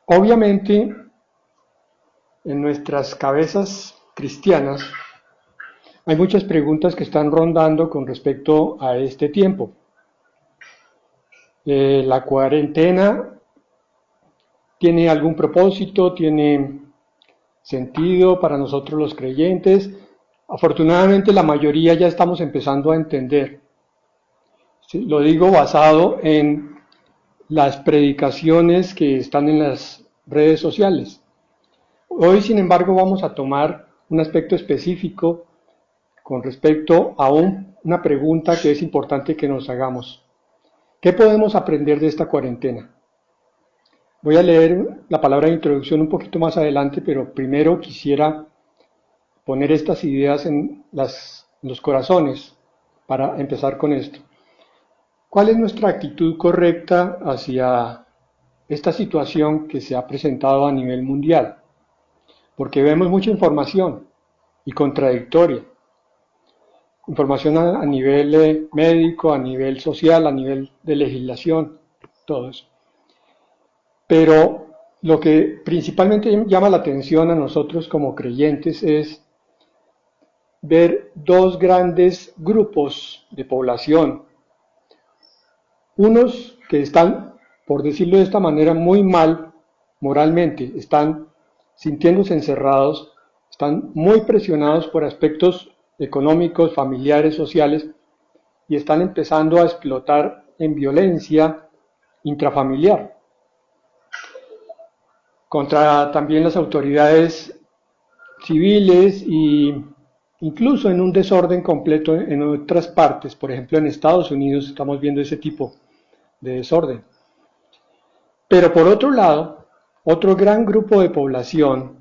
Obviamente, en nuestras cabezas cristianas hay muchas preguntas que están rondando con respecto a este tiempo. ¿La cuarentena tiene algún propósito? ¿Tiene sentido para nosotros los creyentes? Afortunadamente la mayoría ya estamos empezando a entender. ¿Sí? Lo digo basado en las predicaciones que están en las redes sociales. Hoy, sin embargo, vamos a tomar un aspecto específico con respecto a una pregunta que es importante que nos hagamos. ¿Qué podemos aprender de esta cuarentena? Voy a leer la palabra de introducción un poquito más adelante, pero primero quisiera poner estas ideas en los corazones para empezar con esto. ¿Cuál es nuestra actitud correcta hacia esta situación que se ha presentado a nivel mundial? Porque vemos mucha información y contradictoria. Información a nivel médico, a nivel social, a nivel de legislación, todo eso. Pero lo que principalmente llama la atención a nosotros como creyentes es ver dos grandes grupos de población. Unos que están, por decirlo de esta manera, muy mal moralmente, están sintiéndose encerrados, están muy presionados por aspectos económicos, familiares, sociales, y están empezando a explotar en violencia intrafamiliar contra también las autoridades civiles e incluso en un desorden completo en otras partes. Por ejemplo, en Estados Unidos estamos viendo ese tipo de desorden. Pero por otro lado, otro gran grupo de población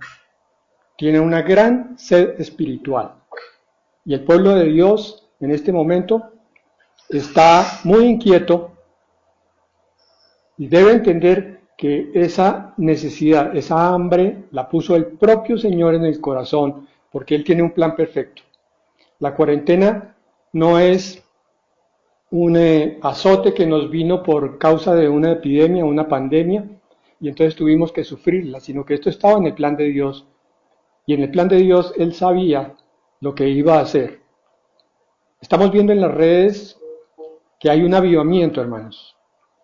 tiene una gran sed espiritual. Y el pueblo de Dios en este momento está muy inquieto y debe entender que esa necesidad, esa hambre, la puso el propio Señor en el corazón, porque Él tiene un plan perfecto. La cuarentena no es un azote que nos vino por causa de una epidemia, una pandemia, y entonces tuvimos que sufrirla, sino que esto estaba en el plan de Dios. Y en el plan de Dios Él sabía lo que iba a hacer. Estamos viendo en las redes que hay un avivamiento, hermanos.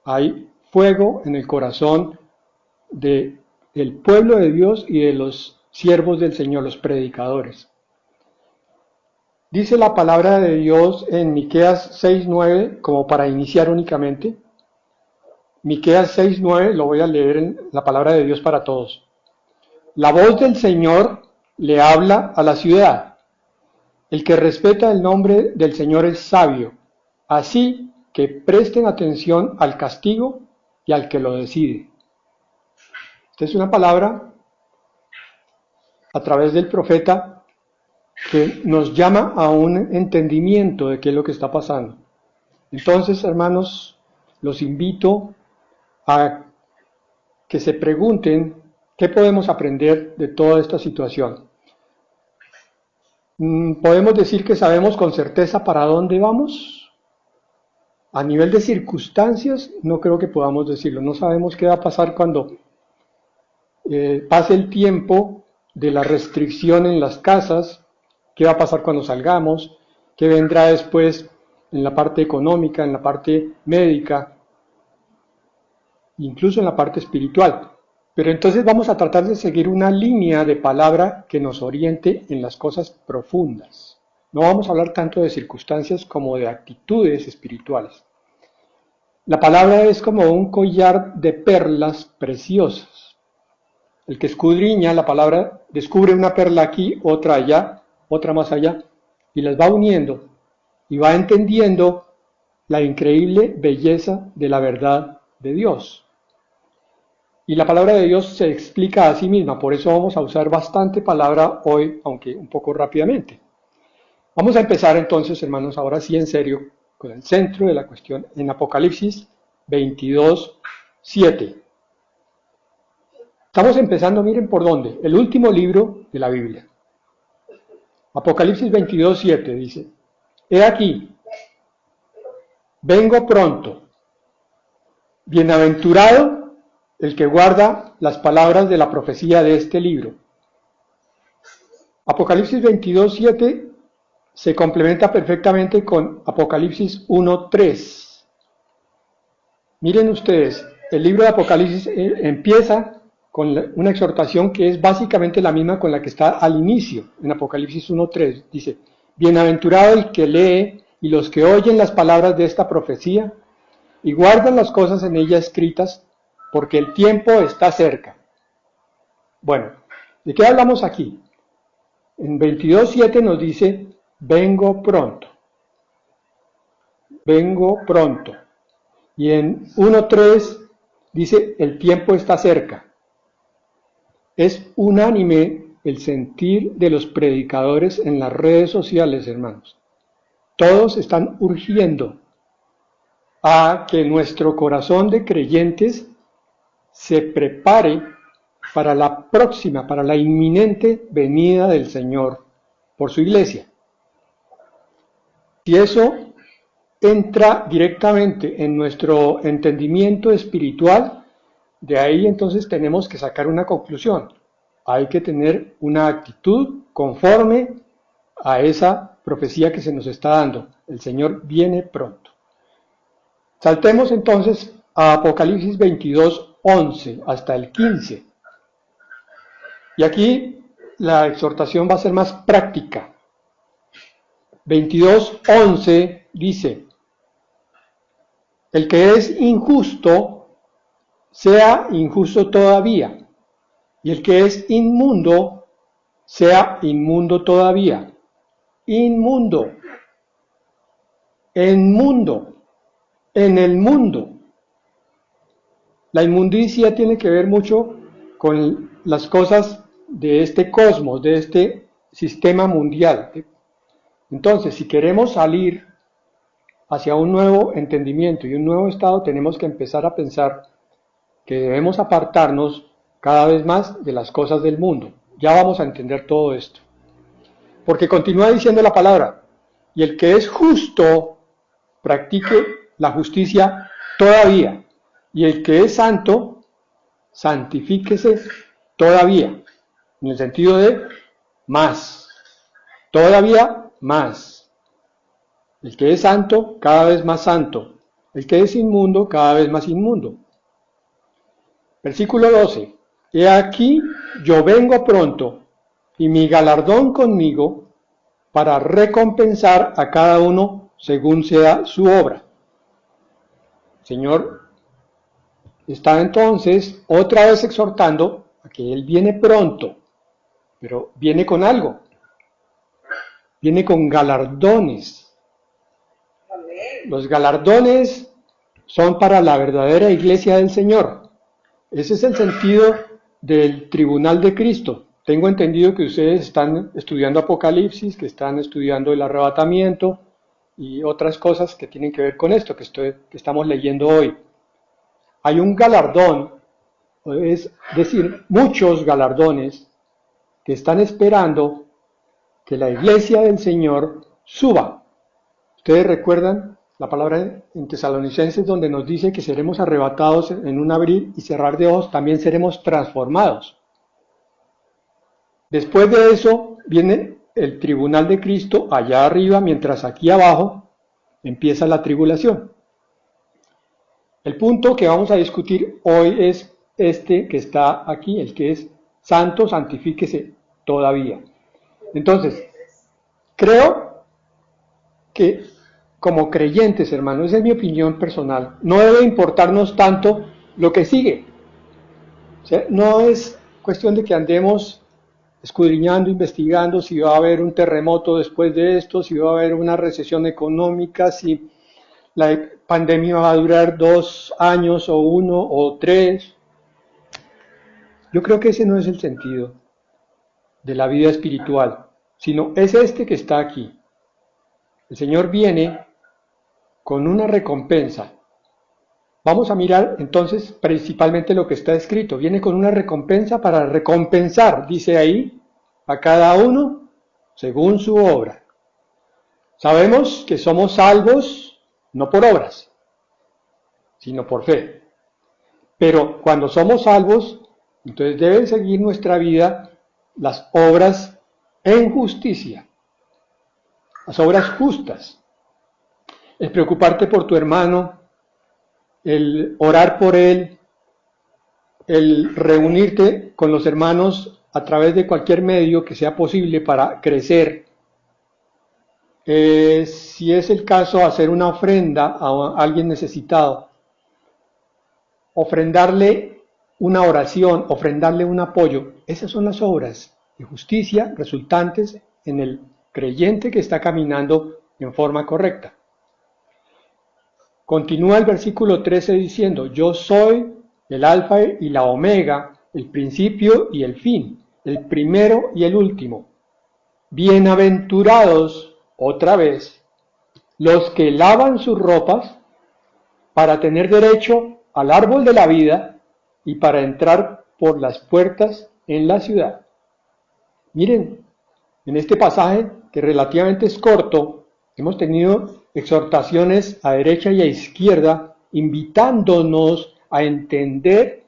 Hay fuego en el corazón del pueblo de Dios y de los siervos del Señor, los predicadores. Dice la palabra de Dios en Miqueas 6:9, como para iniciar únicamente. Miqueas 6:9, lo voy a leer en la palabra de Dios para todos. La voz del Señor le habla a la ciudad. El que respeta el nombre del Señor es sabio. Así que presten atención al castigo y al que lo decide. Esta es una palabra a través del profeta que nos llama a un entendimiento de qué es lo que está pasando. Entonces, hermanos, los invito a que se pregunten qué podemos aprender de toda esta situación. ¿Podemos decir que sabemos con certeza para dónde vamos? A nivel de circunstancias, no creo que podamos decirlo. No sabemos qué va a pasar cuando pase el tiempo de la restricción en las casas, qué va a pasar cuando salgamos, qué vendrá después en la parte económica, en la parte médica, incluso en la parte espiritual. Pero entonces vamos a tratar de seguir una línea de palabra que nos oriente en las cosas profundas. No vamos a hablar tanto de circunstancias como de actitudes espirituales. La palabra es como un collar de perlas preciosas. El que escudriña la palabra descubre una perla aquí, otra allá, otra más allá, y las va uniendo y va entendiendo la increíble belleza de la verdad de Dios. Y la palabra de Dios se explica a sí misma, por eso vamos a usar bastante palabra hoy, aunque un poco rápidamente. Vamos a empezar entonces, hermanos, ahora sí en serio, con el centro de la cuestión, en Apocalipsis 22:7. Estamos empezando, miren por dónde, el último libro de la Biblia. Apocalipsis 22:7 dice, he aquí, vengo pronto, bienaventurado el que guarda las palabras de la profecía de este libro. Apocalipsis 22:7 se complementa perfectamente con Apocalipsis 1:3. Miren ustedes, el libro de Apocalipsis empieza con una exhortación que es básicamente la misma con la que está al inicio, en Apocalipsis 1:3. Dice, bienaventurado el que lee y los que oyen las palabras de esta profecía y guardan las cosas en ella escritas, porque el tiempo está cerca. Bueno, ¿de qué hablamos aquí? En 22:7 nos dice, vengo pronto. Vengo pronto. Y en 1:3 dice, el tiempo está cerca. Es unánime el sentir de los predicadores en las redes sociales, hermanos. Todos están urgiendo a que nuestro corazón de creyentes se prepare para la próxima, para la inminente venida del Señor por su iglesia. Si eso entra directamente en nuestro entendimiento espiritual, de ahí entonces tenemos que sacar una conclusión. Hay que tener una actitud conforme a esa profecía que se nos está dando. El Señor viene pronto. Saltemos entonces a Apocalipsis 22:11 hasta el 15. Y aquí la exhortación va a ser más práctica. 22:11 dice, el que es injusto, sea injusto todavía, y el que es inmundo, sea inmundo todavía. Inmundo, inmundo, en el mundo. La inmundicia tiene que ver mucho con las cosas de este cosmos, de este sistema mundial. Entonces, si queremos salir hacia un nuevo entendimiento y un nuevo estado, tenemos que empezar a pensar que debemos apartarnos cada vez más de las cosas del mundo. Ya vamos a entender todo esto. Porque continúa diciendo la palabra, y el que es justo, practique la justicia todavía, y el que es santo, santifíquese todavía, en el sentido de más, todavía más. El que es santo, cada vez más santo. El que es inmundo, cada vez más inmundo. Versículo 12. He aquí, yo vengo pronto, y mi galardón conmigo, para recompensar a cada uno según sea su obra. El Señor está entonces otra vez exhortando a que Él viene pronto, pero viene con algo. Viene con galardones. Los galardones son para la verdadera iglesia del Señor. Ese es el sentido del tribunal de Cristo. Tengo entendido que ustedes están estudiando Apocalipsis, que están estudiando el arrebatamiento y otras cosas que tienen que ver con esto que estamos leyendo hoy. Hay un galardón, es decir, muchos galardones que están esperando que la iglesia del Señor suba. Ustedes recuerdan la palabra en Tesalonicenses donde nos dice que seremos arrebatados en un abrir y cerrar de ojos, también seremos transformados. Después de eso viene el tribunal de Cristo allá arriba, mientras aquí abajo empieza la tribulación. El punto que vamos a discutir hoy es este que está aquí, el que es santo, santifíquese todavía. Entonces, creo que como creyentes, hermanos, esa es mi opinión personal, no debe importarnos tanto lo que sigue. O sea, no es cuestión de que andemos escudriñando, investigando si va a haber un terremoto después de esto, si va a haber una recesión económica, si la pandemia va a durar 2 años o 1 o 3. Yo creo que ese no es el sentido de la vida espiritual, sino es este que está aquí. El Señor viene con una recompensa. Vamos a mirar entonces principalmente lo que está escrito. Viene con una recompensa para recompensar, dice ahí, a cada uno según su obra. Sabemos que somos salvos no por obras, sino por fe. Pero cuando somos salvos, entonces deben seguir nuestra vida las obras en justicia, las obras justas. El preocuparte por tu hermano, el orar por él, el reunirte con los hermanos a través de cualquier medio que sea posible para crecer. Si es el caso, hacer una ofrenda a alguien necesitado, ofrendarle una oración, ofrendarle un apoyo. Esas son las obras de justicia resultantes en el creyente que está caminando en forma correcta. Continúa el versículo 13 diciendo: yo soy el alfa y la omega, el principio y el fin, el primero y el último. Bienaventurados, otra vez, los que lavan sus ropas para tener derecho al árbol de la vida y para entrar por las puertas en la ciudad. Miren, en este pasaje, que relativamente es corto, hemos tenido exhortaciones a derecha y a izquierda, invitándonos a entender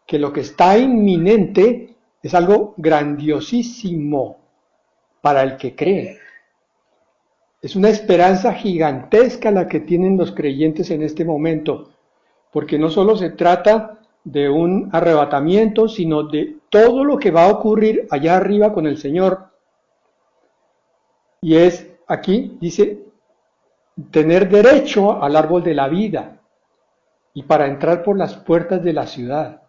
que lo que está inminente es algo grandiosísimo para el que cree. Es una esperanza gigantesca la que tienen los creyentes en este momento, porque no solo se trata de un arrebatamiento, sino de todo lo que va a ocurrir allá arriba con el Señor. Y es, aquí dice, tener derecho al árbol de la vida y para entrar por las puertas de la ciudad.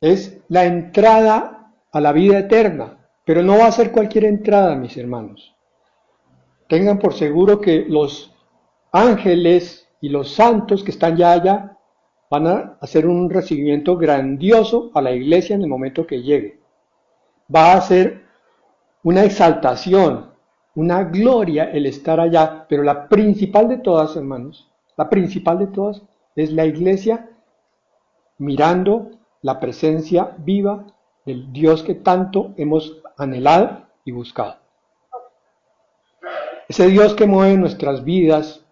Es la entrada a la vida eterna, pero no va a ser cualquier entrada, mis hermanos. Tengan por seguro que los ángeles y los santos que están ya allá van a hacer un recibimiento grandioso a la iglesia en el momento que llegue. Va a ser una exaltación, una gloria el estar allá, pero la principal de todas, hermanos, la principal de todas es la iglesia mirando la presencia viva del Dios que tanto hemos anhelado y buscado. Ese Dios que mueve nuestras vidas,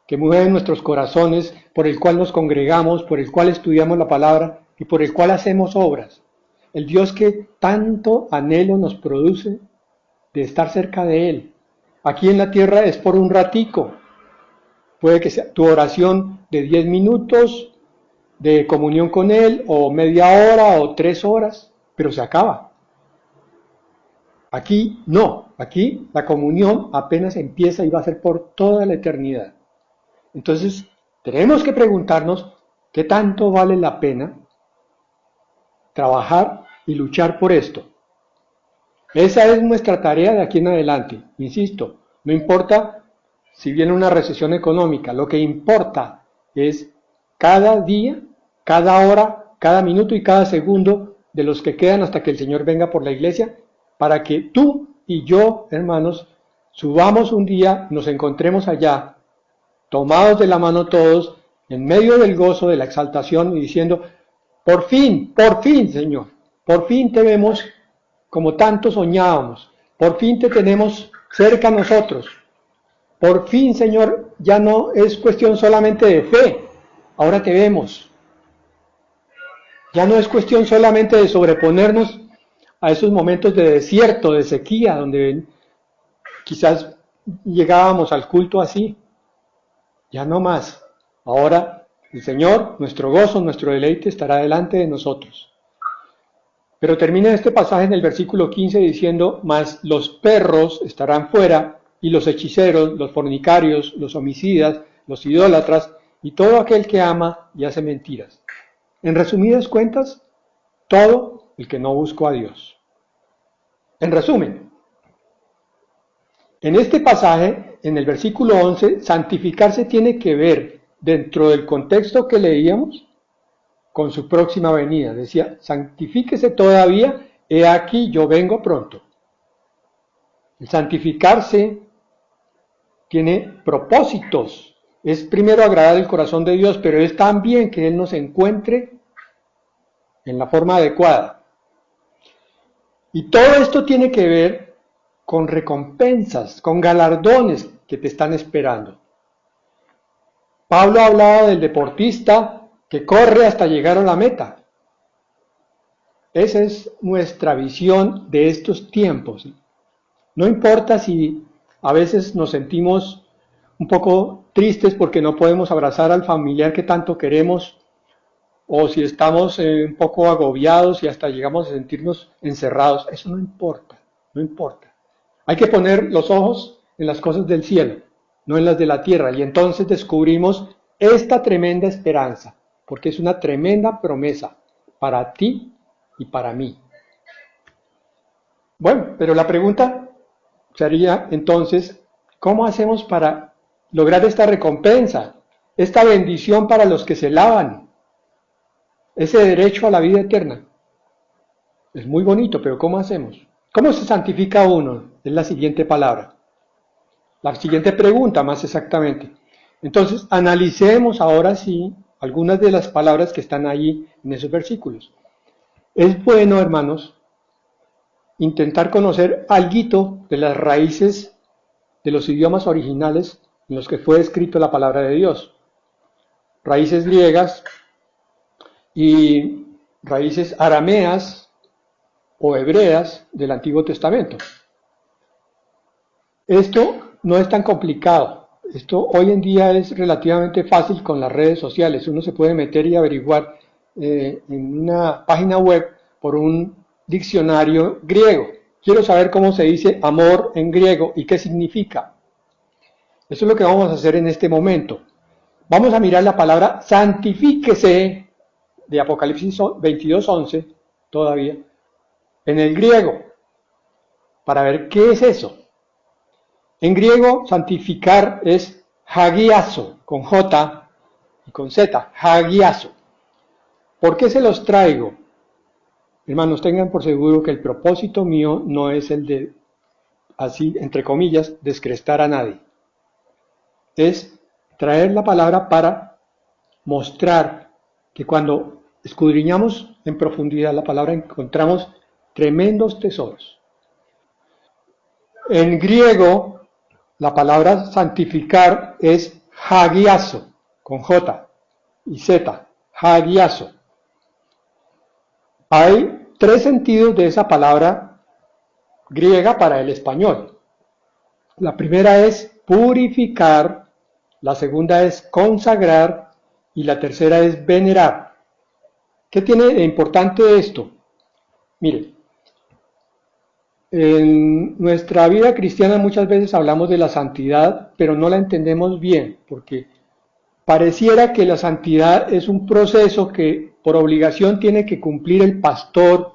que mueve nuestros corazones, por el cual nos congregamos, por el cual estudiamos la palabra y por el cual hacemos obras. El Dios que tanto anhelo nos produce de estar cerca de Él. Aquí en la tierra es por un ratico. Puede que sea tu oración de 10 minutos de comunión con Él, o media hora, o 3 horas, pero se acaba. Aquí no, aquí la comunión apenas empieza y va a ser por toda la eternidad. Entonces, tenemos que preguntarnos qué tanto vale la pena trabajar y luchar por esto. Esa es nuestra tarea de aquí en adelante. Insisto, no importa si viene una recesión económica, lo que importa es cada día, cada hora, cada minuto y cada segundo de los que quedan hasta que el Señor venga por la iglesia, para que tú y yo, hermanos, subamos un día, nos encontremos allá, tomados de la mano todos, en medio del gozo, de la exaltación, y diciendo: por fin, Señor, por fin te vemos como tanto soñábamos, por fin te tenemos cerca a nosotros, por fin, Señor, ya no es cuestión solamente de fe, ahora te vemos. Ya no es cuestión solamente de sobreponernos a esos momentos de desierto, de sequía, donde quizás llegábamos al culto así. Ya no más. Ahora el Señor, nuestro gozo, nuestro deleite, estará delante de nosotros. Pero termina este pasaje en el versículo 15 diciendo: mas los perros estarán fuera, y los hechiceros, los fornicarios, los homicidas, los idólatras, y todo aquel que ama y hace mentiras. En resumidas cuentas, todo el que no buscó a Dios. En resumen, en este pasaje, en el versículo 11, santificarse tiene que ver, dentro del contexto que leíamos, con su próxima venida. Decía: santifíquese todavía, he aquí yo vengo pronto. El santificarse tiene propósitos. Es primero agradar el corazón de Dios, pero es también que Él nos encuentre en la forma adecuada. Y todo esto tiene que ver con recompensas, con galardones que te están esperando. Pablo hablaba del deportista que corre hasta llegar a la meta. Esa es nuestra visión de estos tiempos. No importa si a veces nos sentimos un poco tristes porque no podemos abrazar al familiar que tanto queremos, o si estamos un poco agobiados y hasta llegamos a sentirnos encerrados. Eso no importa, no importa. Hay que poner los ojos en las cosas del cielo, no en las de la tierra, y entonces descubrimos esta tremenda esperanza, porque es una tremenda promesa para ti y para mí. Bueno, pero la pregunta sería entonces, ¿cómo hacemos para lograr esta recompensa, esta bendición para los que se lavan, ese derecho a la vida eterna? Es muy bonito, pero ¿cómo hacemos? ¿Cómo se santifica uno? Es la siguiente palabra. La siguiente pregunta, más exactamente. Entonces, analicemos ahora sí algunas de las palabras que están ahí en esos versículos. Es bueno, hermanos, intentar conocer algo de las raíces de los idiomas originales en los que fue escrito la palabra de Dios. Raíces griegas y raíces arameas o hebreas del Antiguo Testamento. Esto no es tan complicado. Esto hoy en día es relativamente fácil con las redes sociales. Uno se puede meter y averiguar en una página web por un diccionario griego. Quiero saber cómo se dice amor en griego y qué significa. Eso es lo que vamos a hacer en este momento. Vamos a mirar la palabra santifíquese de Apocalipsis 22:11 todavía en el griego para ver qué es eso. En griego, santificar es hagiazo, con J y con Z, hagiazo. ¿Por qué se los traigo? Hermanos, tengan por seguro que el propósito mío no es el de, así, entre comillas, descrestar a nadie. Es traer la palabra para mostrar que cuando escudriñamos en profundidad la palabra encontramos tremendos tesoros. En griego, la palabra santificar es hagiazo, con J y Z, hagiazo. Hay tres sentidos de esa palabra griega para el español. La primera es purificar, la segunda es consagrar y la tercera es venerar. ¿Qué tiene de importante esto? Mire, en nuestra vida cristiana muchas veces hablamos de la santidad, pero no la entendemos bien, porque pareciera que la santidad es un proceso que por obligación tiene que cumplir el pastor,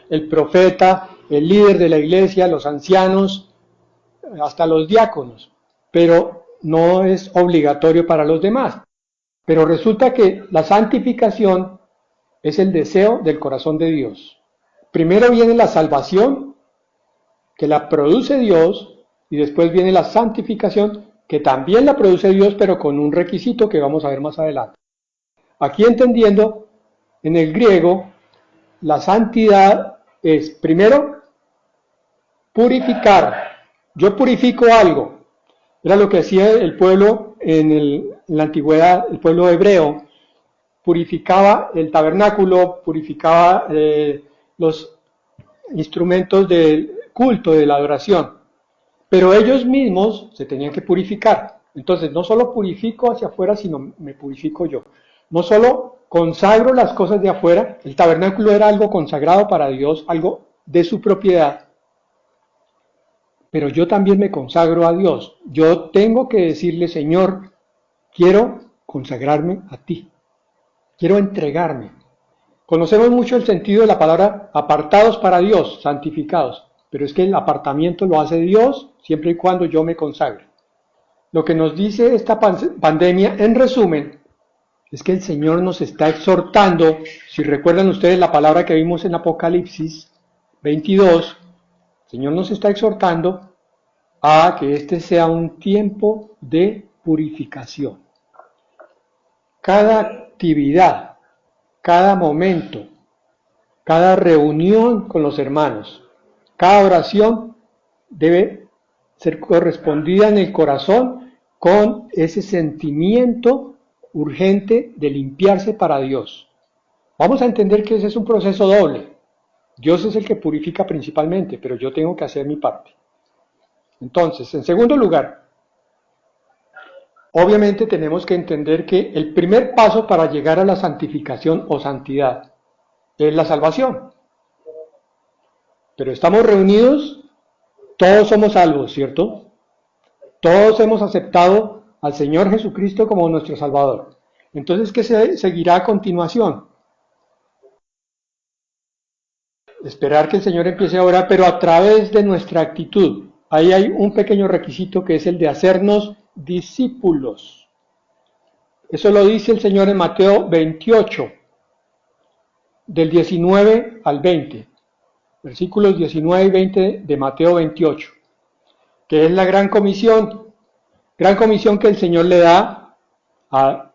el profeta, el líder de la iglesia, los ancianos, hasta los diáconos, pero no es obligatorio para los demás. Pero resulta que la santificación es el deseo del corazón de Dios. Primero viene la salvación, que la produce Dios, y después viene la santificación, que también la produce Dios, pero con un requisito que vamos a ver más adelante. Aquí entendiendo, en el griego, la santidad es, primero, purificar. Yo purifico algo. Era lo que hacía el pueblo en la antigüedad, el pueblo hebreo. Purificaba el tabernáculo, purificaba los instrumentos del culto, de la adoración. Pero ellos mismos se tenían que purificar. Entonces, no solo purifico hacia afuera, sino me purifico yo. No solo consagro las cosas de afuera, el tabernáculo era algo consagrado para Dios, algo de su propiedad, pero yo también me consagro a Dios. Yo tengo que decirle, Señor, quiero consagrarme a ti, quiero entregarme. Conocemos mucho el sentido de la palabra apartados para Dios, santificados, pero es que el apartamiento lo hace Dios siempre y cuando yo me consagre. Lo que nos dice esta pandemia, en resumen, es que el Señor nos está exhortando, si recuerdan ustedes la palabra que vimos en Apocalipsis 22, el Señor nos está exhortando a que este sea un tiempo de purificación. Cada actividad, cada momento, cada reunión con los hermanos, cada oración debe ser correspondida en el corazón con ese sentimiento urgente de limpiarse para Dios. Vamos a entender que ese es un proceso doble. Dios es el que purifica principalmente, pero yo tengo que hacer mi parte. Entonces, en segundo lugar, obviamente tenemos que entender que el primer paso para llegar a la santificación o santidad es la salvación. Pero estamos reunidos, todos somos salvos, ¿cierto? Todos hemos aceptado al Señor Jesucristo como nuestro Salvador. Entonces, ¿qué seguirá a continuación? Esperar que el Señor empiece a orar, pero a través de nuestra actitud. Ahí hay un pequeño requisito que es el de hacernos discípulos. Eso lo dice el Señor en Mateo 28, del 19 al 20. Versículos 19 y 20 de Mateo 28, que es la gran comisión que el Señor le da a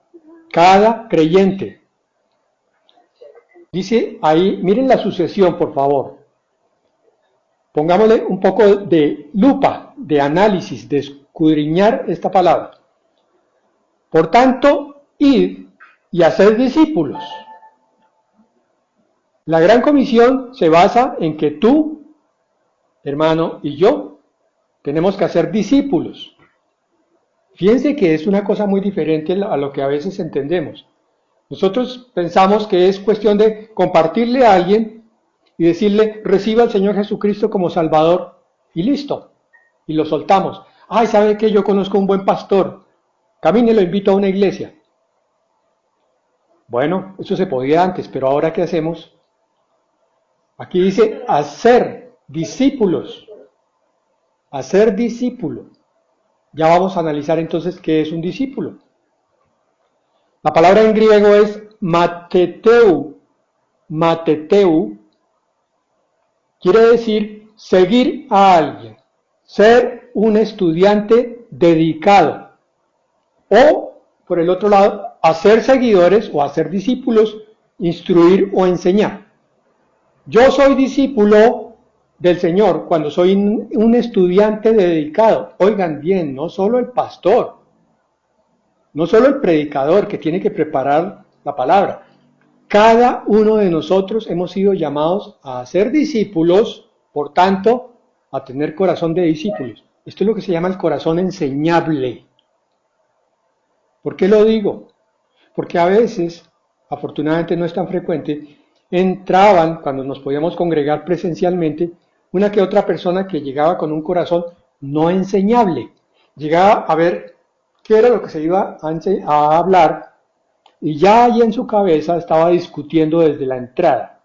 cada creyente. Dice ahí, miren la sucesión, por favor. Pongámosle un poco de lupa, de análisis, de escudriñar esta palabra. Por tanto, id y haced discípulos. La gran comisión se basa en que tú, hermano, y yo tenemos que hacer discípulos. Fíjense que es una cosa muy diferente a lo que a veces entendemos. Nosotros pensamos que es cuestión de compartirle a alguien y decirle, reciba al Señor Jesucristo como Salvador, y listo, y lo soltamos. Ay, ¿sabe qué? Yo conozco un buen pastor, camine, lo invito a una iglesia. Bueno, eso se podía antes, pero ahora ¿qué hacemos? Aquí dice hacer discípulos, hacer discípulo. Ya vamos a analizar entonces qué es un discípulo. La palabra en griego es mateteu. Mateteu quiere decir seguir a alguien, ser un estudiante dedicado. O, por el otro lado, hacer seguidores o hacer discípulos, instruir o enseñar. Yo soy discípulo del Señor cuando soy un estudiante dedicado. Oigan bien, no solo el pastor, no solo el predicador que tiene que preparar la palabra. Cada uno de nosotros hemos sido llamados a ser discípulos, por tanto, a tener corazón de discípulos. Esto es lo que se llama el corazón enseñable. ¿Por qué lo digo? Porque a veces, afortunadamente no es tan frecuente, entraban, cuando nos podíamos congregar presencialmente, una que otra persona que llegaba con un corazón no enseñable. Llegaba a ver qué era lo que se iba a hablar y ya ahí en su cabeza estaba discutiendo desde la entrada.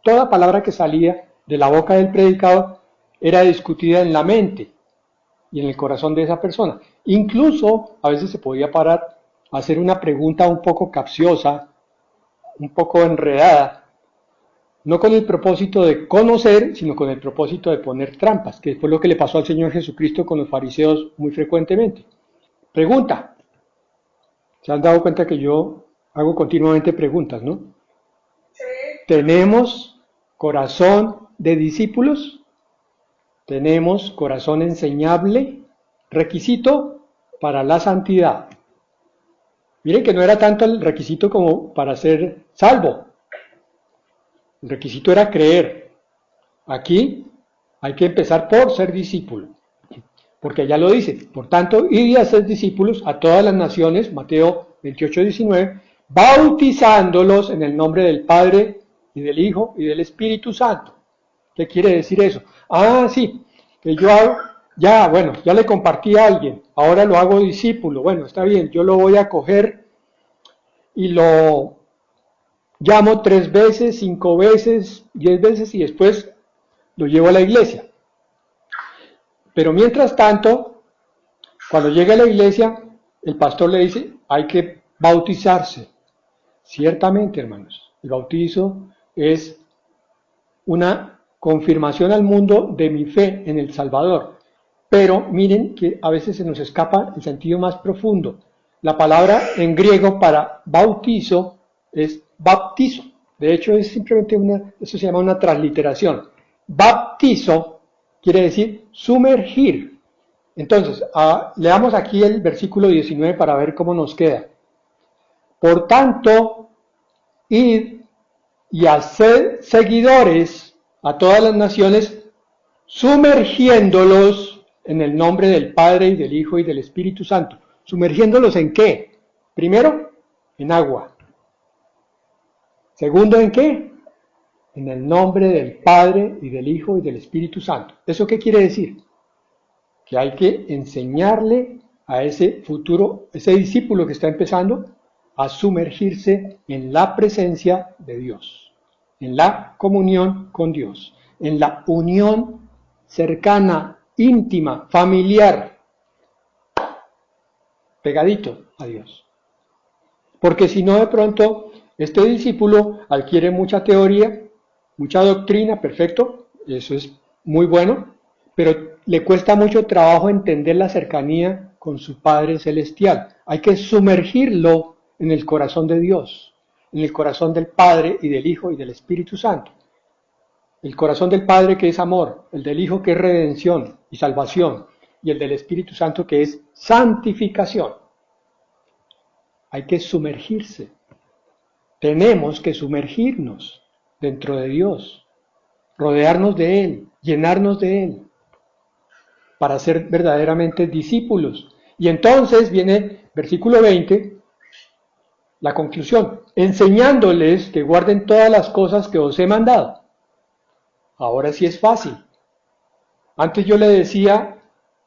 Toda palabra que salía de la boca del predicador era discutida en la mente y en el corazón de esa persona. Incluso a veces se podía parar a hacer una pregunta un poco capciosa, un poco enredada, no con el propósito de conocer, sino con el propósito de poner trampas, que fue lo que le pasó al Señor Jesucristo con los fariseos muy frecuentemente. Pregunta. ¿Se han dado cuenta que yo hago continuamente preguntas, no? Sí. ¿Tenemos corazón de discípulos? ¿Tenemos corazón enseñable? Requisito para la santidad. Miren que no era tanto el requisito como para ser salvo. El requisito era creer. Aquí hay que empezar por ser discípulo. Porque ya lo dice. Por tanto, id y haced discípulos a todas las naciones, Mateo 28, 19, bautizándolos en el nombre del Padre y del Hijo y del Espíritu Santo. ¿Qué quiere decir eso? Ah, sí, que yo hago, ya le compartí a alguien, ahora lo hago discípulo. Bueno, está bien, yo lo voy a coger y lo llamo 3 veces, 5 veces, 10 veces y después lo llevo a la iglesia. Pero mientras tanto, cuando llega a la iglesia, el pastor le dice, hay que bautizarse. Ciertamente, hermanos, el bautizo es una confirmación al mundo de mi fe en el Salvador. Pero miren que a veces se nos escapa el sentido más profundo. La palabra en griego para bautizo es baptizo. De hecho, es simplemente eso se llama una transliteración. Baptizo quiere decir sumergir. Entonces, leamos aquí el versículo 19 para ver cómo nos queda. Por tanto, id y haced seguidores a todas las naciones, sumergiéndolos en el nombre del Padre y del Hijo y del Espíritu Santo. ¿Sumergiéndolos en qué? Primero, en agua. Segundo, ¿en qué? En el nombre del Padre y del Hijo y del Espíritu Santo. ¿Eso qué quiere decir? Que hay que enseñarle a ese futuro, ese discípulo que está empezando, a sumergirse en la presencia de Dios, en la comunión con Dios, en la unión cercana, íntima, familiar, pegadito a Dios. Porque si no, de pronto, este discípulo adquiere mucha teoría, mucha doctrina, perfecto, eso es muy bueno, pero le cuesta mucho trabajo entender la cercanía con su Padre Celestial. Hay que sumergirlo en el corazón de Dios, en el corazón del Padre y del Hijo y del Espíritu Santo. El corazón del Padre que es amor, el del Hijo que es redención y salvación, y el del Espíritu Santo que es santificación. Hay que sumergirse. Tenemos que sumergirnos dentro de Dios, rodearnos de Él, llenarnos de Él, para ser verdaderamente discípulos. Y entonces viene versículo 20, la conclusión, enseñándoles que guarden todas las cosas que os he mandado. Ahora sí es fácil. Antes yo le decía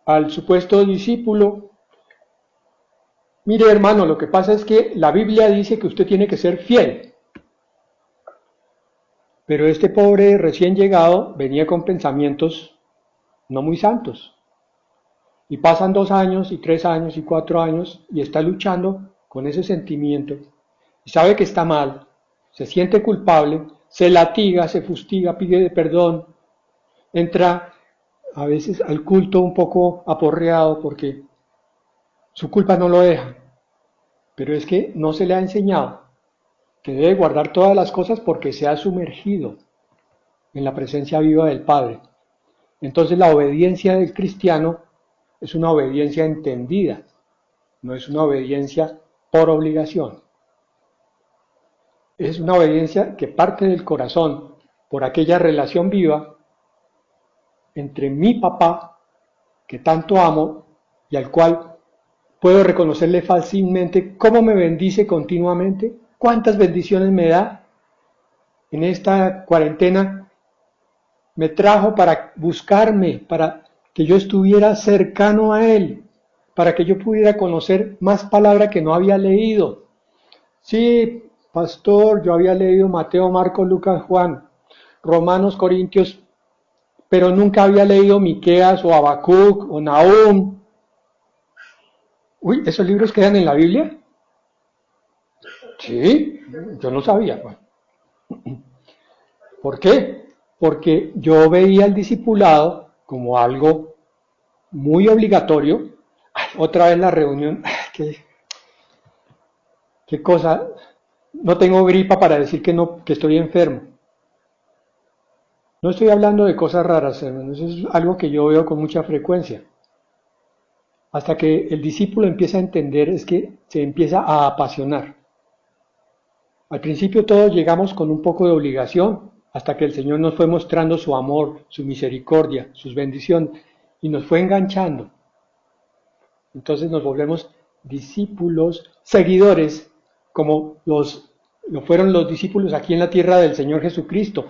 al supuesto discípulo, mire hermano, lo que pasa es que la Biblia dice que usted tiene que ser fiel. Pero este pobre recién llegado venía con pensamientos no muy santos. Y pasan 2 años, y 3 años, y 4 años, y está luchando con ese sentimiento. Y sabe que está mal, se siente culpable, se latiga, se fustiga, pide perdón, entra a veces al culto un poco aporreado porque su culpa no lo deja. Pero es que no se le ha enseñado que debe guardar todas las cosas porque se ha sumergido en la presencia viva del Padre. Entonces la obediencia del cristiano es una obediencia entendida, no es una obediencia por obligación. Es una obediencia que parte del corazón por aquella relación viva entre mi papá, que tanto amo y al cual puedo reconocerle fácilmente cómo me bendice continuamente, cuántas bendiciones me da. En esta cuarentena me trajo para buscarme, para que yo estuviera cercano a Él, para que yo pudiera conocer más palabra que no había leído. Sí, pastor, yo había leído Mateo, Marcos, Lucas, Juan, Romanos, Corintios, pero nunca había leído Miqueas o Habacuc o Nahum. Uy, ¿esos libros quedan en la Biblia? Sí, yo no sabía. ¿Por qué? Porque yo veía el discipulado como algo muy obligatorio. Ay, otra vez la reunión, qué cosa, no tengo gripa para decir que no, que estoy enfermo. No estoy hablando de cosas raras, hermanos, eso es algo que yo veo con mucha frecuencia. Hasta que el discípulo empieza a entender es que se empieza a apasionar. Al principio todos llegamos con un poco de obligación, hasta que el Señor nos fue mostrando su amor, su misericordia, sus bendiciones, y nos fue enganchando. Entonces nos volvemos discípulos, seguidores, como lo fueron los discípulos aquí en la tierra del Señor Jesucristo.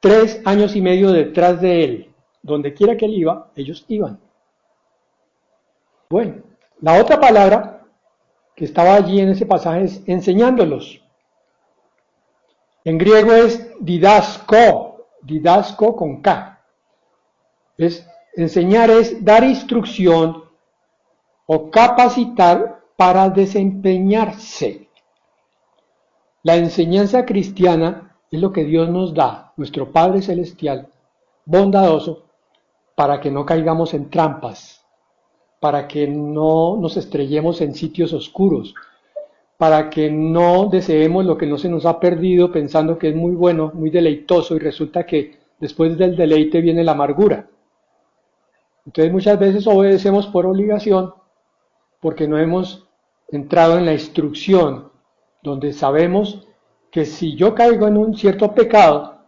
3 años y medio detrás de Él. Donde quiera que Él iba, ellos iban. Bueno, la otra palabra que estaba allí en ese pasaje es enseñándolos. En griego es didasco con K. Enseñar es dar instrucción o capacitar para desempeñarse. La enseñanza cristiana es lo que Dios nos da, nuestro Padre Celestial, bondadoso, para que no caigamos en trampas, para que no nos estrellemos en sitios oscuros, para que no deseemos lo que no se nos ha perdido pensando que es muy bueno, muy deleitoso y resulta que después del deleite viene la amargura. Entonces muchas veces obedecemos por obligación porque no hemos entrado en la instrucción donde sabemos que si yo caigo en un cierto pecado,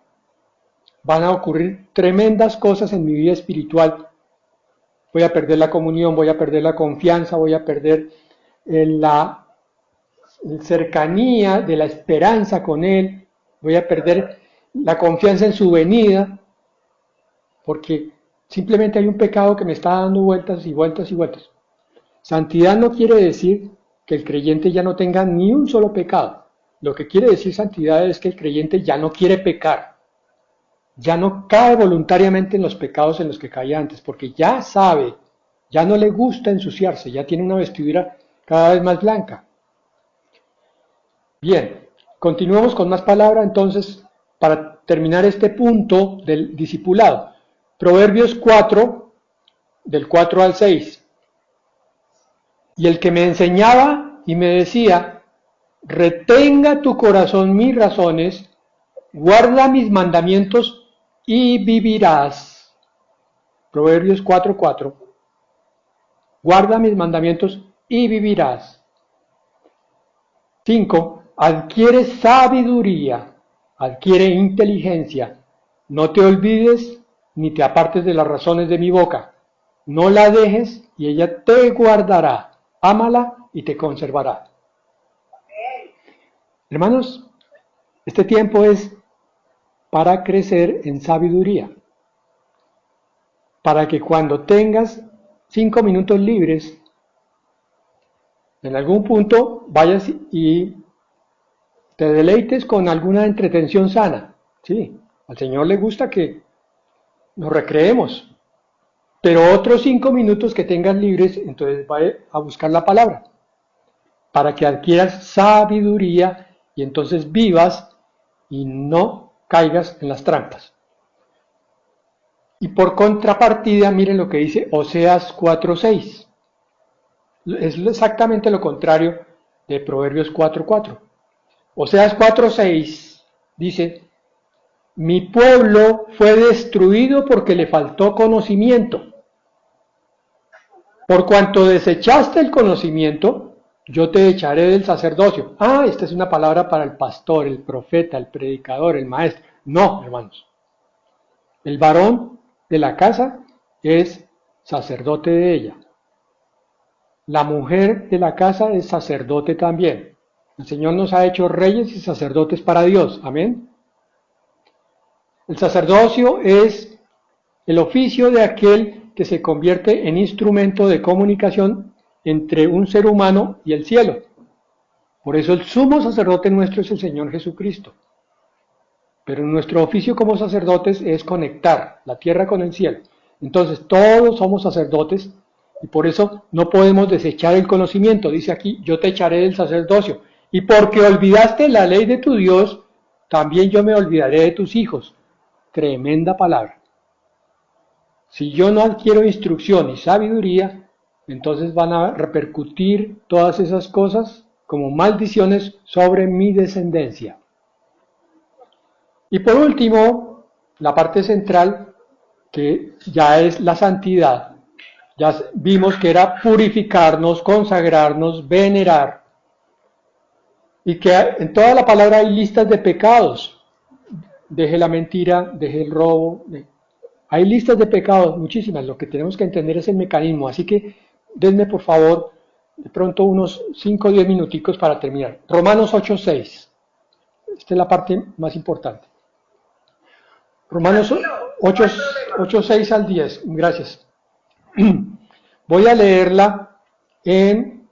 van a ocurrir tremendas cosas en mi vida espiritual. Voy a perder la comunión, voy a perder la confianza, voy a perder la cercanía de la esperanza con Él, voy a perder la confianza en su venida, porque simplemente hay un pecado que me está dando vueltas y vueltas y vueltas. Santidad no quiere decir que el creyente ya no tenga ni un solo pecado. Lo que quiere decir santidad es que el creyente ya no quiere pecar, ya no cae voluntariamente en los pecados en los que caía antes, porque ya sabe, ya no le gusta ensuciarse, ya tiene una vestidura cada vez más blanca. Bien, continuemos con más palabras entonces para terminar este punto del discipulado. Proverbios 4, del 4 al 6. Y el que me enseñaba y me decía, retenga tu corazón mis razones, guarda mis mandamientos y vivirás. Proverbios 4:4. Guarda mis mandamientos y vivirás. 5. Adquiere sabiduría, adquiere inteligencia. No te olvides ni te apartes de las razones de mi boca. No la dejes y ella te guardará. Ámala y te conservará. Hermanos, este tiempo es para crecer en sabiduría. Para que cuando tengas 5 minutos libres, en algún punto vayas y te deleites con alguna entretención sana. Sí, al Señor le gusta que nos recreemos. Pero otros 5 minutos que tengas libres, entonces va a buscar la palabra. Para que adquieras sabiduría y entonces vivas y no caigas en las trampas. Y por contrapartida, miren lo que dice Oseas 4:6. Es exactamente lo contrario de Proverbios 4:4. Oseas 4:6 dice, mi pueblo fue destruido porque le faltó conocimiento. Por cuanto desechaste el conocimiento, yo te echaré del sacerdocio. Ah, esta es una palabra para el pastor, el profeta, el predicador, el maestro. No, hermanos. El varón de la casa es sacerdote de ella. La mujer de la casa es sacerdote también. El Señor nos ha hecho reyes y sacerdotes para Dios. Amén. El sacerdocio es el oficio de aquel que se convierte en instrumento de comunicación entre un ser humano y el cielo. Por eso el sumo sacerdote nuestro es el Señor Jesucristo. Pero nuestro oficio como sacerdotes es conectar la tierra con el cielo. Entonces todos somos sacerdotes y por eso no podemos desechar el conocimiento. Dice aquí, yo te echaré del sacerdocio. Y porque olvidaste la ley de tu Dios, también yo me olvidaré de tus hijos. Tremenda palabra. Si yo no adquiero instrucción y sabiduría, entonces van a repercutir todas esas cosas como maldiciones sobre mi descendencia. Y por último, la parte central, que ya es la santidad. Ya vimos que era purificarnos, consagrarnos, venerar. Y que en toda la palabra hay listas de pecados. Deje la mentira, deje el robo. Hay listas de pecados, muchísimas. Lo que tenemos que entender es el mecanismo. Así que denme por favor de pronto unos 5 o 10 minuticos para terminar. Romanos 8:6. Esta es la parte más importante. Romanos 8:6 al 10. Gracias. Voy a leerla en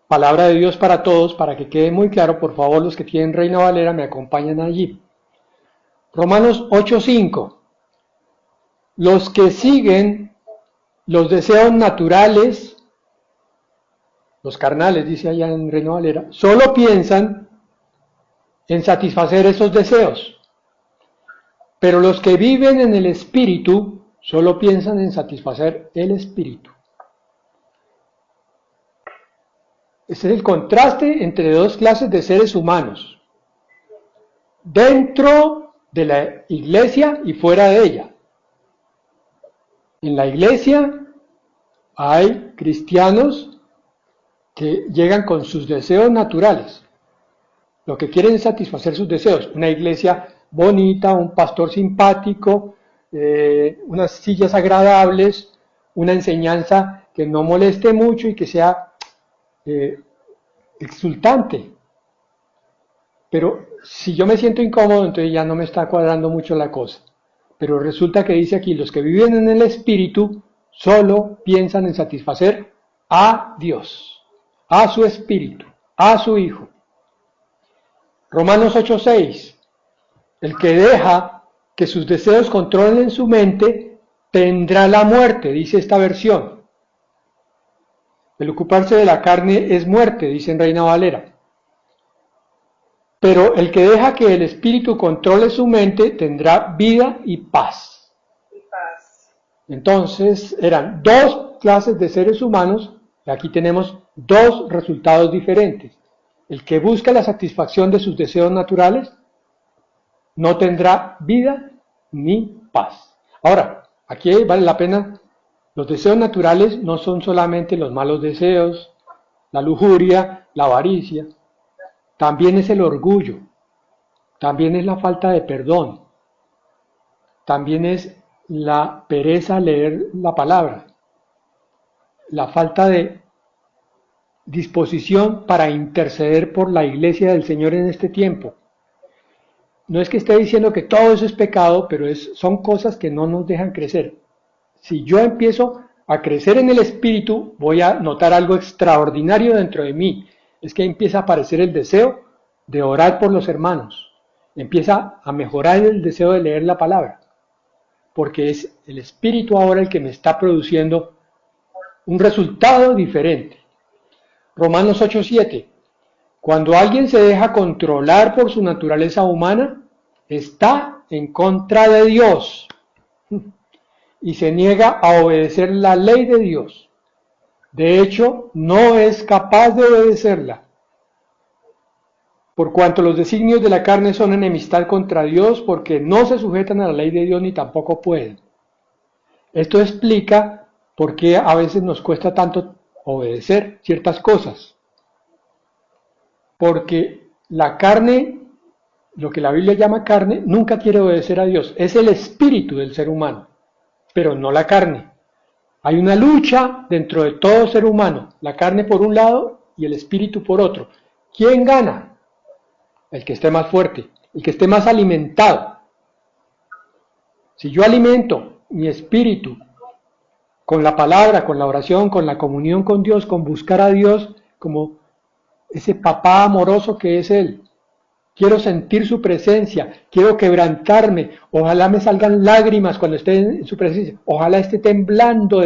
Palabra de Dios para Todos, para que quede muy claro. Por favor, los que tienen Reina Valera me acompañan allí. Romanos 8:5. Los que siguen los deseos naturales, los carnales, dice allá en Reina Valera, solo piensan en satisfacer esos deseos. Pero los que viven en el Espíritu solo piensan en satisfacer el Espíritu. Ese es el contraste entre dos clases de seres humanos, dentro de la iglesia y fuera de ella. En la iglesia hay cristianos que llegan con sus deseos naturales. Lo que quieren es satisfacer sus deseos. Una iglesia bonita, un pastor simpático, unas sillas agradables, una enseñanza que no moleste mucho y que sea exultante. Pero si yo me siento incómodo, entonces ya no me está cuadrando mucho la cosa. Pero resulta que dice aquí, los que viven en el Espíritu solo piensan en satisfacer a Dios, a su Espíritu, a su Hijo. Romanos 8:6, el que deja que sus deseos controlen su mente, tendrá la muerte, dice esta versión. El ocuparse de la carne es muerte, dice en Reina Valera. Pero el que deja que el Espíritu controle su mente, tendrá vida y paz. Entonces, eran dos clases de seres humanos, y aquí tenemos dos resultados diferentes. El que busca la satisfacción de sus deseos naturales no tendrá vida ni paz. Ahora, aquí vale la pena, los deseos naturales no son solamente los malos deseos, la lujuria, la avaricia, también es el orgullo, también es la falta de perdón, también es la pereza a leer la palabra, la falta de disposición para interceder por la iglesia del Señor en este tiempo. No es que esté diciendo que todo eso es pecado, pero son cosas que no nos dejan crecer. Si yo empiezo a crecer en el Espíritu, voy a notar algo extraordinario dentro de mí. Es que empieza a aparecer el deseo de orar por los hermanos. Empieza a mejorar el deseo de leer la palabra. Porque es el Espíritu ahora el que me está produciendo un resultado diferente. Romanos 8:7. Cuando alguien se deja controlar por su naturaleza humana, está en contra de Dios y se niega a obedecer la ley de Dios. De hecho, no es capaz de obedecerla, por cuanto los designios de la carne son enemistad contra Dios, porque no se sujetan a la ley de Dios ni tampoco pueden. Esto explica por qué a veces nos cuesta tanto obedecer ciertas cosas. Porque la carne, lo que la Biblia llama carne, nunca quiere obedecer a Dios. Es el espíritu del ser humano, pero no la carne. Hay una lucha dentro de todo ser humano, la carne por un lado y el espíritu por otro. ¿Quién gana? El que esté más fuerte, el que esté más alimentado. Si yo alimento mi espíritu con la palabra, con la oración, con la comunión con Dios, con buscar a Dios como ese papá amoroso que es Él. Quiero sentir su presencia, quiero quebrantarme, ojalá me salgan lágrimas cuando esté en su presencia, ojalá esté temblando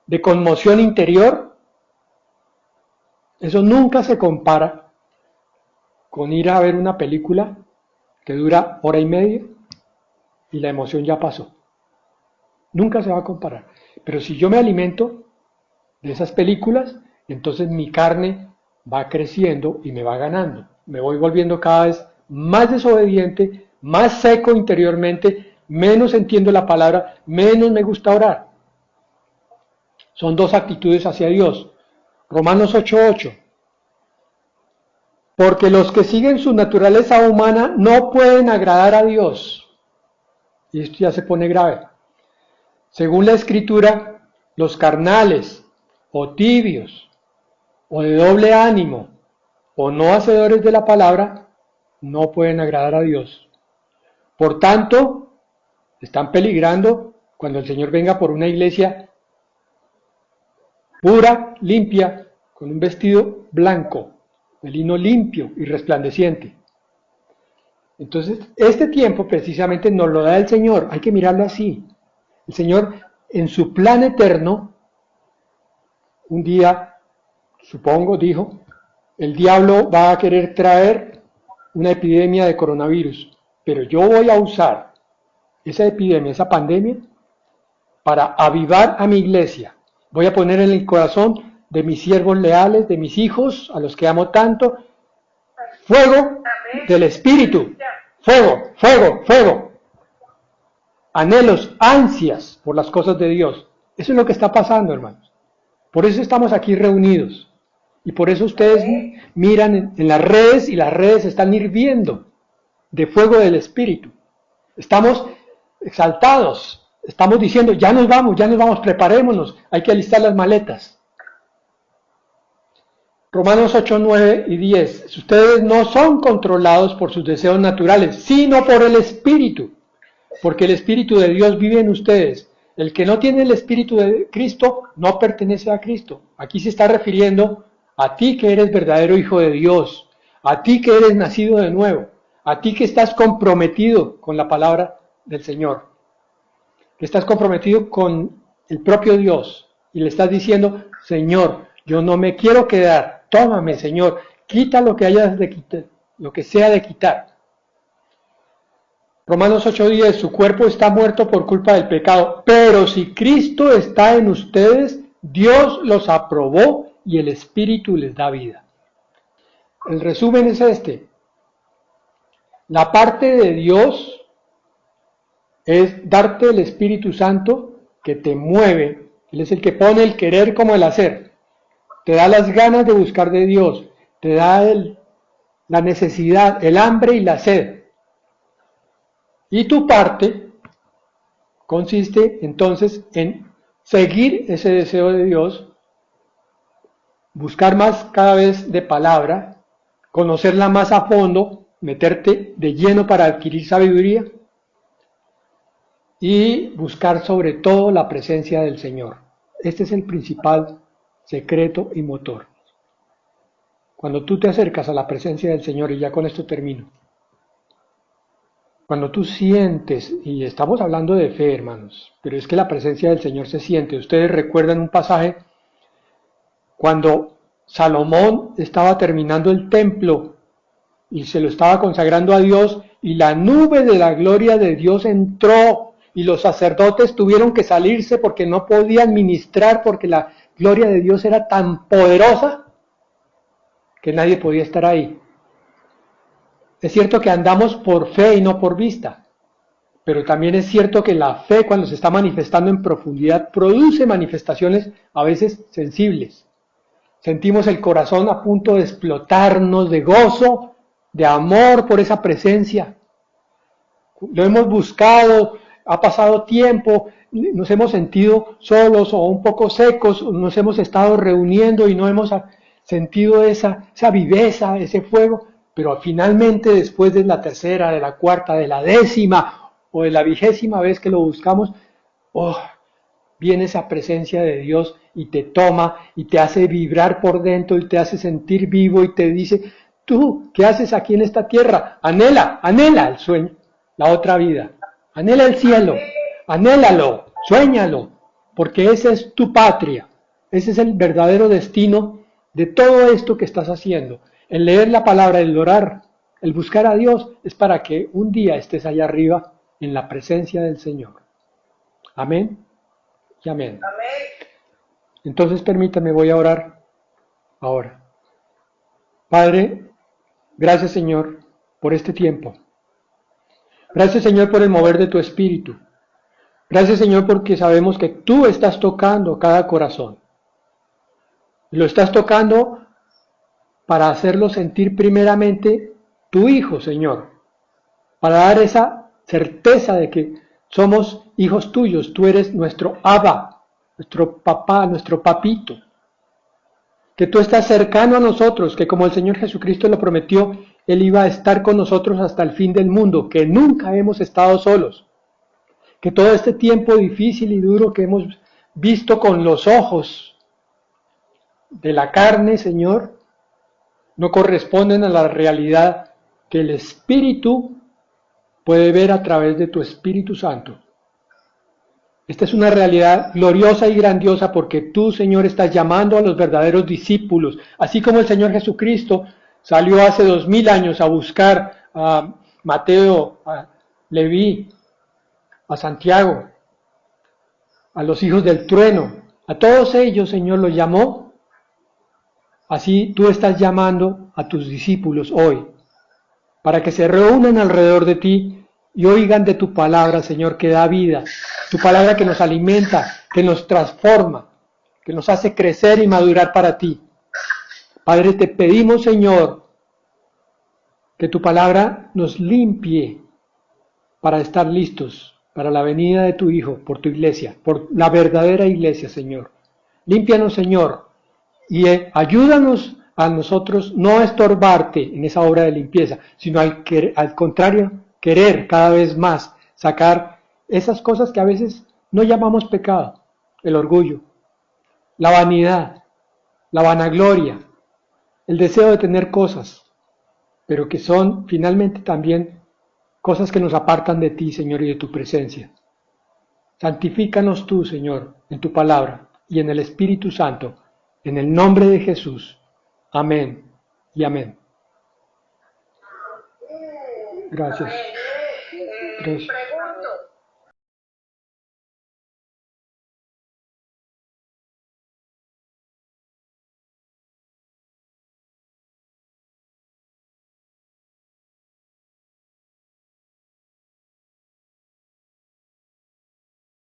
de conmoción interior. Eso nunca se compara con ir a ver una película que dura hora y media y la emoción ya pasó. Nunca se va a comparar. Pero si yo me alimento de esas películas, entonces mi carne va creciendo y me va ganando. Me voy volviendo cada vez más desobediente, más seco interiormente, menos entiendo la palabra, menos me gusta orar. Son dos actitudes hacia Dios. Romanos 8:8. Porque los que siguen su naturaleza humana no pueden agradar a Dios. Y esto ya se pone grave. Según la Escritura, los carnales, o tibios, o de doble ánimo, o no hacedores de la palabra, no pueden agradar a Dios. Por tanto, están peligrando cuando el Señor venga por una iglesia pura, limpia, con un vestido blanco, de lino limpio y resplandeciente. Entonces, este tiempo precisamente nos lo da el Señor, hay que mirarlo así. El Señor, en su plan eterno, un día, supongo, dijo, el diablo va a querer traer una epidemia de coronavirus, pero yo voy a usar esa epidemia, esa pandemia, para avivar a mi iglesia. Voy a poner en el corazón de mis siervos leales, de mis hijos, a los que amo tanto, fuego del Espíritu, fuego, fuego, fuego. Anhelos, ansias por las cosas de Dios. Eso es lo que está pasando, hermanos. Por eso estamos aquí reunidos. Y por eso ustedes miran en las redes y las redes están hirviendo de fuego del Espíritu. Estamos exaltados, estamos diciendo, ya nos vamos, preparémonos, hay que alistar las maletas. Romanos 8, 9 y 10. Ustedes no son controlados por sus deseos naturales, sino por el Espíritu, porque el Espíritu de Dios vive en ustedes. El que no tiene el Espíritu de Cristo no pertenece a Cristo. Aquí se está refiriendo a ti que eres verdadero hijo de Dios, a ti que eres nacido de nuevo, a ti que estás comprometido con la palabra del Señor, que estás comprometido con el propio Dios y le estás diciendo, Señor, yo no me quiero quedar, tómame, Señor, quita lo que hayas de quitar, lo que sea de quitar. Romanos 8:10, su cuerpo está muerto por culpa del pecado, pero si Cristo está en ustedes, Dios los aprobó y el Espíritu les da vida. El resumen es este. La parte de Dios es darte el Espíritu Santo que te mueve. Él es el que pone el querer como el hacer. Te da las ganas de buscar de Dios. Te da la necesidad, el hambre y la sed. Y tu parte consiste entonces en seguir ese deseo de Dios, buscar más cada vez de palabra, conocerla más a fondo, meterte de lleno para adquirir sabiduría y buscar sobre todo la presencia del Señor. Este es el principal secreto y motor. Cuando tú te acercas a la presencia del Señor, y ya con esto termino, cuando tú sientes, y estamos hablando de fe, hermanos, pero es que la presencia del Señor se siente. Ustedes recuerdan un pasaje cuando Salomón estaba terminando el templo y se lo estaba consagrando a Dios, y la nube de la gloria de Dios entró, y los sacerdotes tuvieron que salirse porque no podían ministrar, porque la gloria de Dios era tan poderosa que nadie podía estar ahí. Es cierto que andamos por fe y no por vista, pero también es cierto que la fe, cuando se está manifestando en profundidad, produce manifestaciones a veces sensibles. Sentimos el corazón a punto de explotarnos de gozo, de amor por esa presencia. Lo hemos buscado, ha pasado tiempo, nos hemos sentido solos o un poco secos, nos hemos estado reuniendo y no hemos sentido esa viveza, ese fuego, pero finalmente después de la tercera, de la cuarta, de la 10ª o de la 20ª vez que lo buscamos, viene esa presencia de Dios y te toma y te hace vibrar por dentro y te hace sentir vivo y te dice, tú, ¿qué haces aquí en esta tierra? Anhela el sueño, la otra vida, anhela el cielo, anhélalo, suéñalo, porque esa es tu patria, ese es el verdadero destino de todo esto que estás haciendo. El leer la palabra, el orar, el buscar a Dios, es para que un día estés allá arriba en la presencia del Señor. Amén y amén. Entonces permítame, voy a orar ahora. Padre, gracias Señor por este tiempo. Gracias Señor por el mover de tu Espíritu. Gracias Señor porque sabemos que tú estás tocando cada corazón. Lo estás tocando para hacerlo sentir primeramente tu Hijo, Señor. Para dar esa certeza de que somos hijos tuyos. Tú eres nuestro Abba, nuestro papá, nuestro papito. Que tú estás cercano a nosotros, que como el Señor Jesucristo lo prometió, Él iba a estar con nosotros hasta el fin del mundo, que nunca hemos estado solos. Que todo este tiempo difícil y duro que hemos visto con los ojos de la carne, Señor, no corresponden a la realidad que el Espíritu puede ver a través de tu Espíritu Santo. Esta es una realidad gloriosa y grandiosa porque tú, Señor, estás llamando a los verdaderos discípulos, así como el Señor Jesucristo salió hace 2000 años a buscar a Mateo, a Leví, a Santiago, a los hijos del trueno, a todos ellos, Señor, los llamó. Así tú estás llamando a tus discípulos hoy, para que se reúnan alrededor de ti y oigan de tu palabra, Señor, que da vida, tu palabra que nos alimenta, que nos transforma, que nos hace crecer y madurar para ti. Padre, te pedimos, Señor, que tu palabra nos limpie para estar listos para la venida de tu Hijo por tu iglesia, por la verdadera iglesia, Señor. Límpianos, Señor, y ayúdanos a nosotros no a estorbarte en esa obra de limpieza, sino al contrario, querer cada vez más sacar esas cosas que a veces no llamamos pecado: el orgullo, la vanidad, la vanagloria, el deseo de tener cosas, pero que son finalmente también cosas que nos apartan de ti, Señor, y de tu presencia. Santifícanos tú, Señor, en tu palabra y en el Espíritu Santo, en el nombre de Jesús. Amén y amén. Gracias. Gracias.